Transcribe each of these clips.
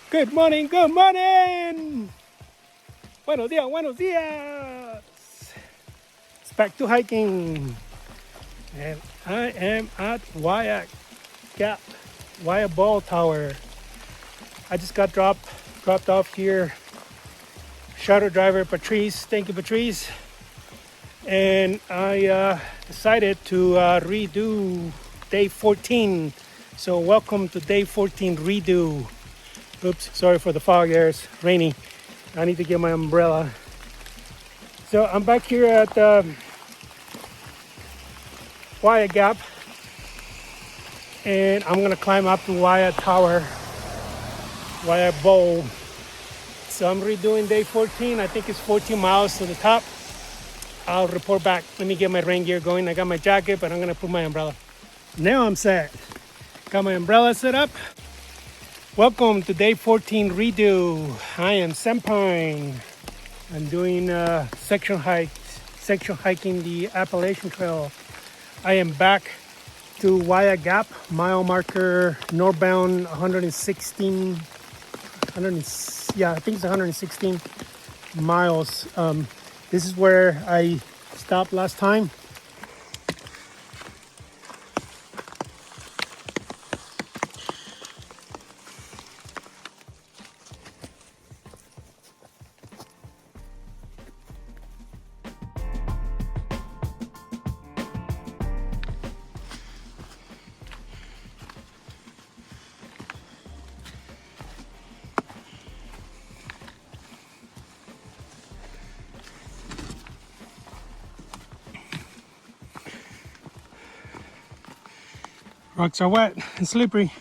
Good morning, good morning. Buenos dias, buenos dias. It's back to hiking. And I am at Wayah Gap, Wayah Bald Tower. I just got dropped off here. Shuttle driver Patrice, thank you Patrice. And I decided to redo day 14. So welcome to day 14 redo. Oops, sorry for the fog there, it's rainy. I need to get my umbrella. So I'm back here at Wayah Gap, and I'm gonna climb up to Wayah Tower, Wayah Bowl. So I'm redoing day 14. I think it's 14 miles to the top. I'll report back. Let me get my rain gear going. I got my jacket, but I'm gonna put my umbrella. Now I'm set. Got my umbrella set up. Welcome to day 14 redo. I am Sempine. I'm doing section hiking the Appalachian Trail. I am back to Wayah Gap, mile marker northbound 116. I think it's 116 miles. This is where I stopped last time. Rocks are wet and slippery.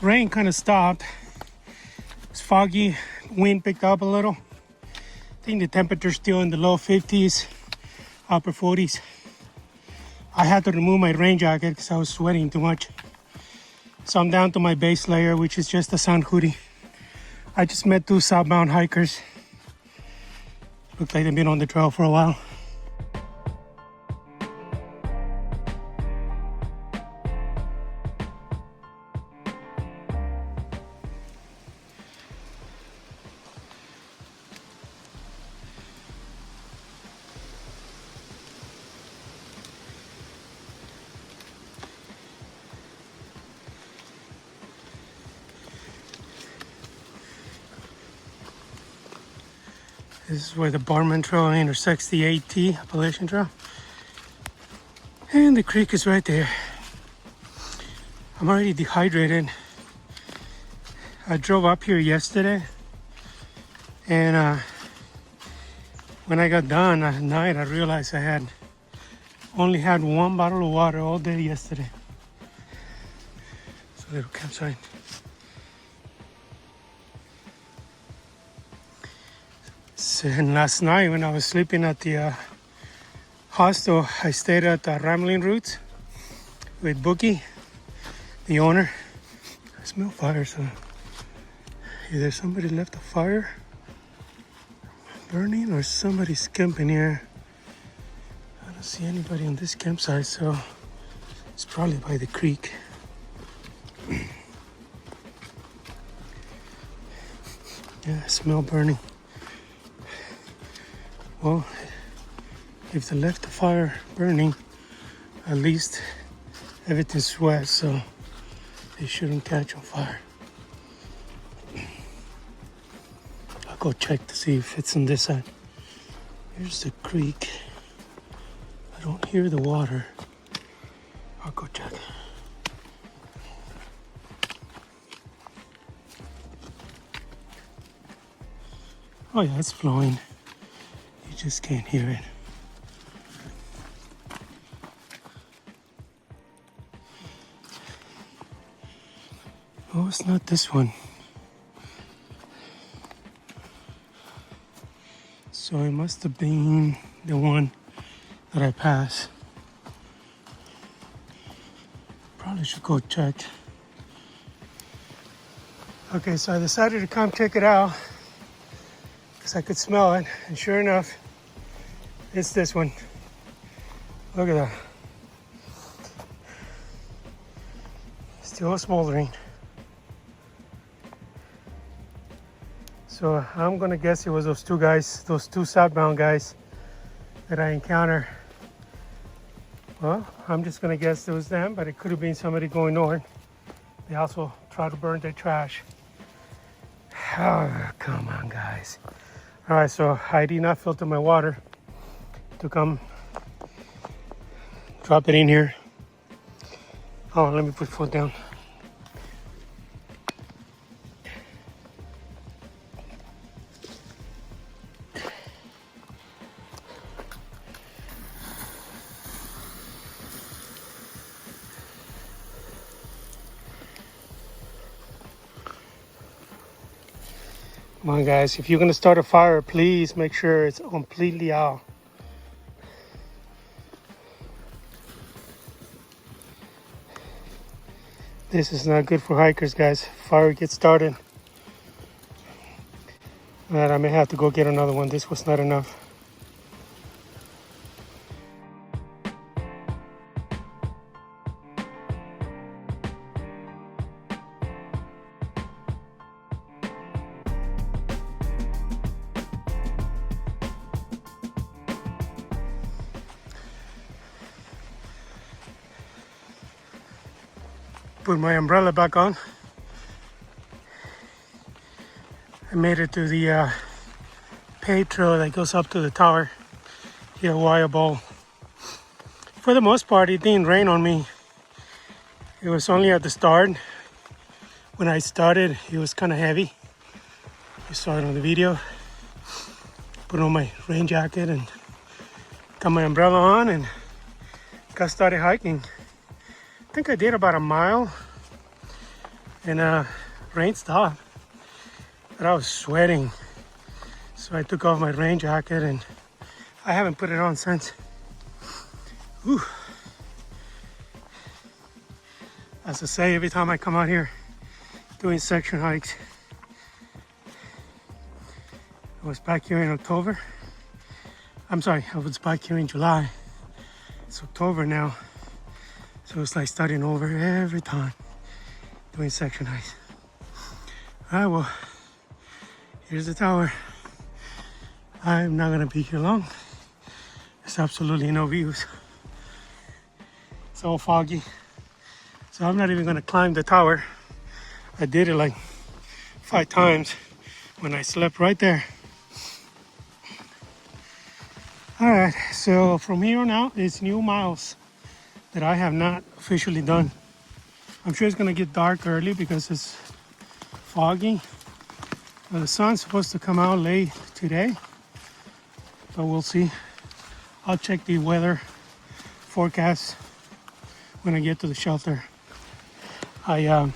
Rain kind of stopped. It's foggy. Wind picked up a little. I think the temperature's still in the low 50s, upper 40s. I had to remove my rain jacket because I was sweating too much. So I'm down to my base layer, which is just a sun hoodie. I just met two southbound hikers. Looks like they've been on the trail for a while. This is where the Barman Trail intersects the AT, Appalachian Trail. And the creek is right there. I'm already dehydrated. I drove up here yesterday, and when I got done at night, I realized I had only had one bottle of water all day yesterday. It's a little campsite. And last night when I was sleeping at the hostel, I stayed at the Rambling Roots with Bookie, the owner. I smell fire, so either somebody left a fire burning or somebody's camping here. I don't see anybody on this campsite, so it's probably by the creek. Yeah, I smell burning. Well, if they left the fire burning, at least everything's wet, so they shouldn't catch on fire. I'll go check to see if it's on this side. Here's the creek. I don't hear the water. I'll go check. Oh yeah, it's flowing. You just can't hear it. Oh, it's not this one. So it must have been the one that I passed. Probably should go check. Okay, so I decided to come check it out because I could smell it, and sure enough, it's this one. Look at that. Still smoldering. So I'm gonna guess it was those two guys, those two southbound guys that I encountered. Well, I'm just gonna guess it was them, but it could have been somebody going north. They also tried to burn their trash. Oh, come on, guys. All right, so I did not filter my water to come drop it in here. Oh, let me put foot down. Come on, guys, if you're gonna start a fire, please make sure it's completely out. This is not good for hikers, guys. Fire gets started. And I may have to go get another one. This was not enough. Put my umbrella back on. I made it to the paved trail that goes up to the tower here at Wayah Bald. For the most part, it didn't rain on me. It was only at the start. When I started, it was kind of heavy. You saw it on the video. Put on my rain jacket and got my umbrella on and got started hiking. I think I did about a mile and rain stopped, but I was sweating. So I took off my rain jacket and I haven't put it on since. Whew. As I say, every time I come out here doing section hikes, I was back here in October. I'm sorry, I was back here in July. It's October now. So it's like starting over every time doing section hikes. All right, well, here's the tower. I'm not gonna be here long. There's absolutely no views. It's all foggy. So I'm not even gonna climb the tower. I did it like 5 times when I slept right there. All right, so from here on out, it's new miles that I have not officially done. I'm sure it's gonna get dark early because it's foggy. The sun's supposed to come out late today, but we'll see. I'll check the weather forecast when I get to the shelter. On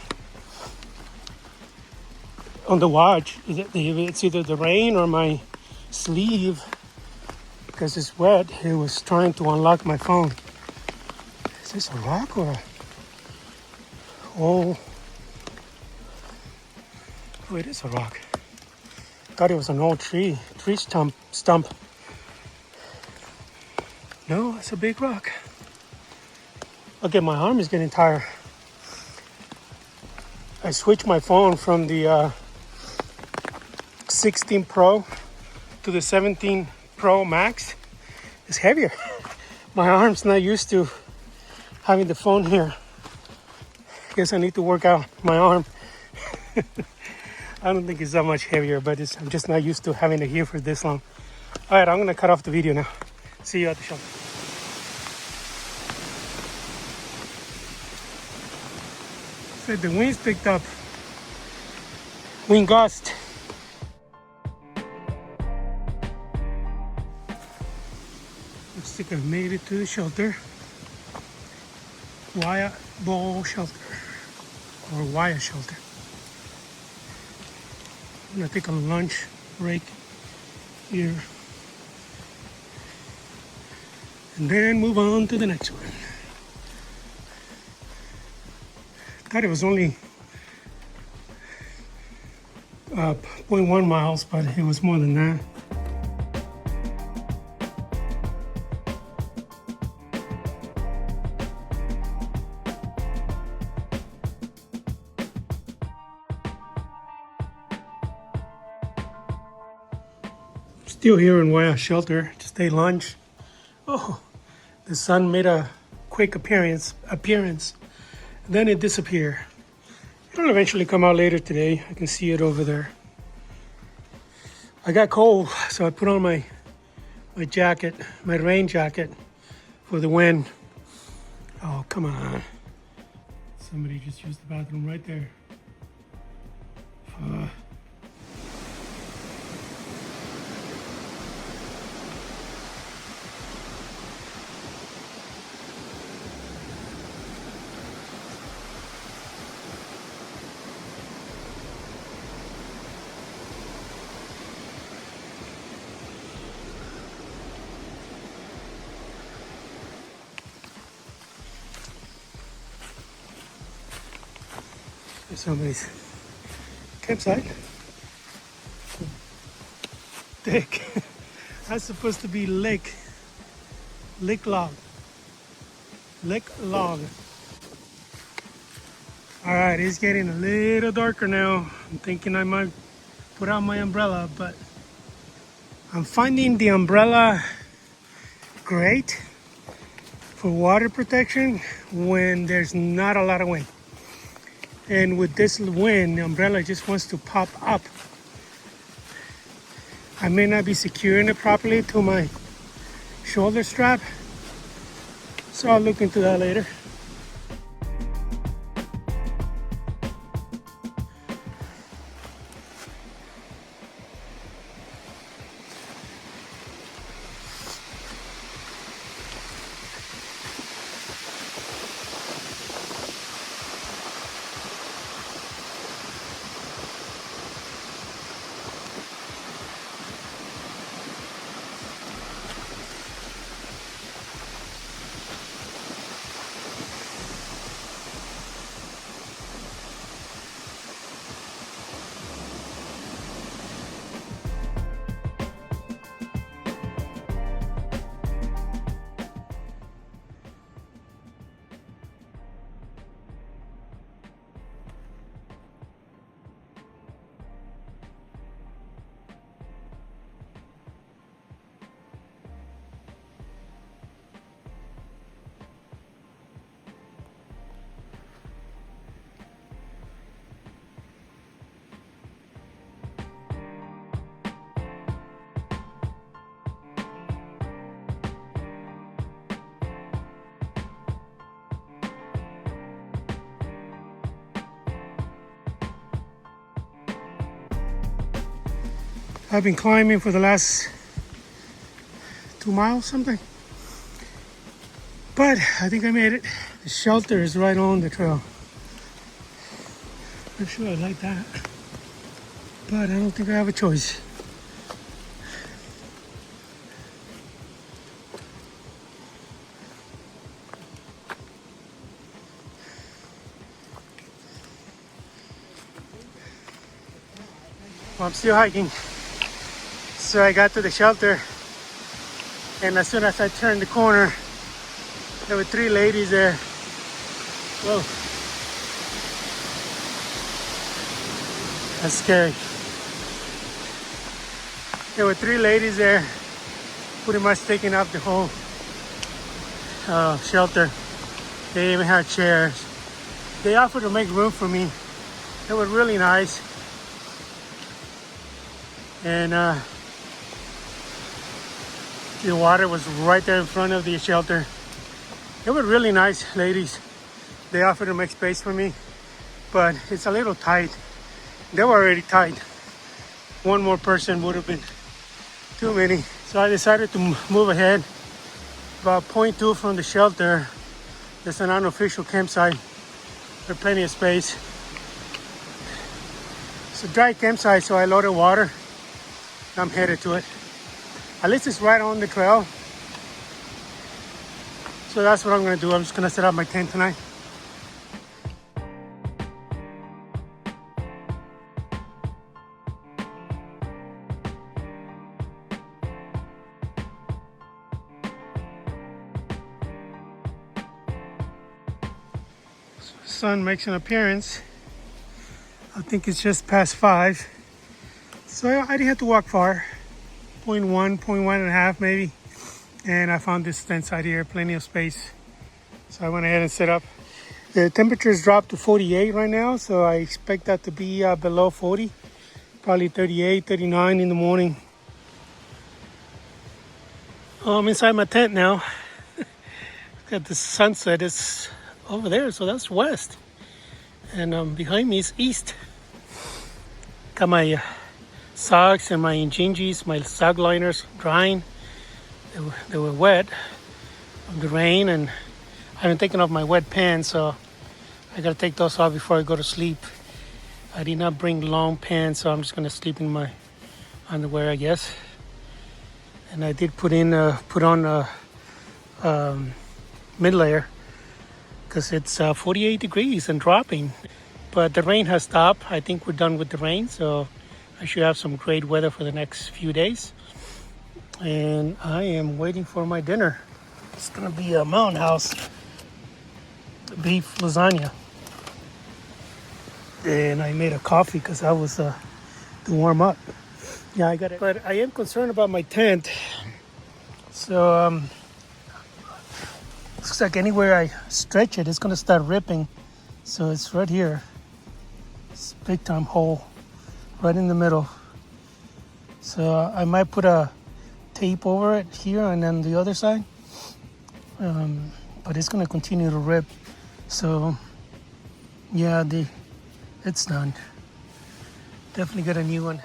the watch, it's either the rain or my sleeve, because it's wet. It was trying to unlock my phone. Is this a rock or a... Oh, it is a rock. Thought it was an old tree stump. No, it's a big rock. Okay, my arm is getting tired. I switched my phone from the 16 Pro to the 17 Pro Max. It's heavier. My arm's not used to having the phone here. Guess I need to work out my arm. I don't think it's that much heavier, but I'm just not used to having it here for this long. All right, I'm gonna cut off the video now. See you at the shelter. Said the winds picked up. Wind gust. Looks like I've made it to the shelter. Wayah Bald shelter, or Wayah shelter. I'm gonna take a lunch break here and then move on to the next one. Thought it was only 0.1 miles, but it was more than that. Still here in Wayah shelter, just ate lunch. Oh, the sun made a quick appearance. Then it disappeared. It'll eventually come out later today. I can see it over there. I got cold, so I put on my jacket, my rain jacket for the wind. Oh, come on. Somebody just used the bathroom right there. There's somebody's campsite. Thick. That's supposed to be lick log. All right, it's getting a little darker now. I'm thinking I might put out my umbrella, but I'm finding the umbrella great for water protection when there's not a lot of wind. And with this wind, the umbrella just wants to pop up. I may not be securing it properly to my shoulder strap, so I'll look into that later. I've been climbing for the last 2 miles something, but I think I made it. The shelter is right on the trail. Not sure I like that, but I don't think I have a choice. Well, I'm still hiking. So I got to the shelter, and as soon as I turned the corner, there were 3 ladies there. Whoa. That's scary. There were 3 ladies there, pretty much taking up the whole shelter. They even had chairs. They offered to make room for me. They were really nice. And the water was right there in front of the shelter. They were really nice ladies. They offered to make space for me, but it's a little tight. They were already tight. One more person would have been too many. So I decided to move ahead. About 0.2 from the shelter, there's an unofficial campsite. There's plenty of space. It's a dry campsite, so I loaded water. I'm headed to it. At least it's right on the trail. So that's what I'm gonna do. I'm just gonna set up my tent tonight. Sun makes an appearance. I think it's just past 5. So I didn't have to walk far. 0.1 and a half maybe. And I found this tent site here, plenty of space. So I went ahead and set up. The temperature's dropped to 48 right now, so I expect that to be below 40. Probably 38, 39 in the morning. Oh, I'm inside my tent now. Look at the sunset. It's over there, so that's west. And behind me is east. Got my socks and my Injinjis, my sock liners drying. They were wet from the rain, and I haven't taken off my wet pants, so I gotta take those off before I go to sleep. I did not bring long pants, so I'm just gonna sleep in my underwear, I guess. And I did put on a mid layer because it's 48 degrees and dropping. But the rain has stopped. I think we're done with the rain, so I should have some great weather for the next few days. And I am waiting for my dinner. It's gonna be a Mountain House beef lasagna. And I made a coffee because I was to warm up. Yeah, I got it. But I am concerned about my tent. So looks like anywhere I stretch it, it's gonna start ripping. So it's right here. It's a big time hole right in the middle. So I might put a tape over it here and then the other side. But it's gonna continue to rip. So yeah, it's done. Definitely got a new one.